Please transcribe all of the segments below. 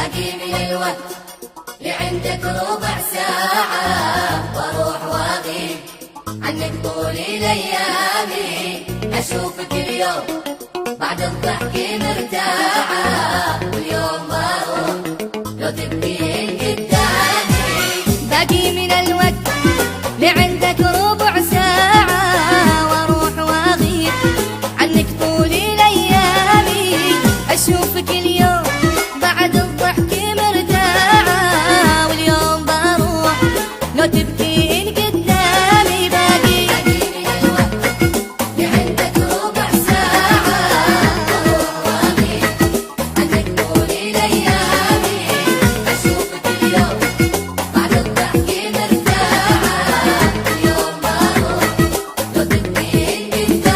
باقي من الوقت لعندك ربع ساعة واروح واغيب عنك طول الايامي. اشوفك اليوم بعد الضحك مرتاحة واليوم بروح لو تبكين قدامي. باقي من الوقت لعندك ربع ساعة واروح واغيب عنك طول الايامي. اشوفك اليوم بعد الضحك مرتاحة واليوم بروح لو تبكين قدامي. باقي من الوقت لعندك ربع ساعة واروح واغيب عنك طول الايامي. اشوفك اليوم بعد الضحك مرتاحة واليوم بروح لو تبكين قدامي.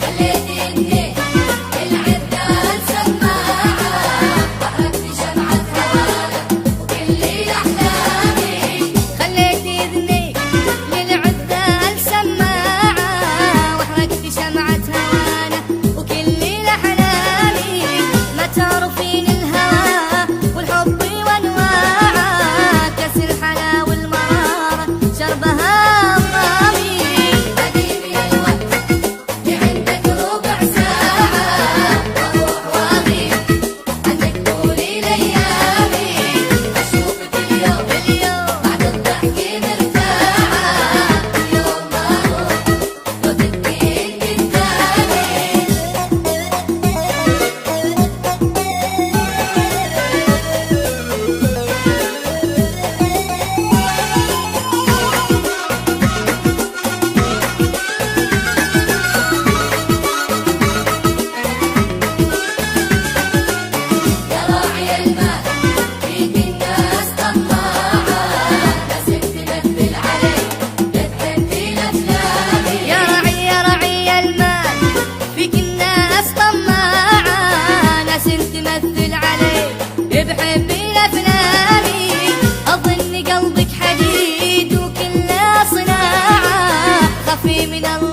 خليتني العدال سماعة وحرقت شمعة هوانا وكل أحلامي. خليت اذني للعذال سماعة واحرقت شمعة هوانا وكل احلامي. ما تعرفين الهوى والحب وانواعه كاس الحلا والمرارة شربها ضامي. باقي من الوقت لعندك ربع ساعة واروح واغيب عنك طول الايامي. اشوفك اليوم بعد الضحك مرتاحة واليوم بروح لو تبكين قدامي. يا راعي المال فيك الناس طماعة لازم تمثل عليك بتمثيل أفلامي. يا رعي المال فيك الناس طماعة ناس تمثل عليك بحب الافلامي. اظن قلبك حديد وكله صناعة خفي من الله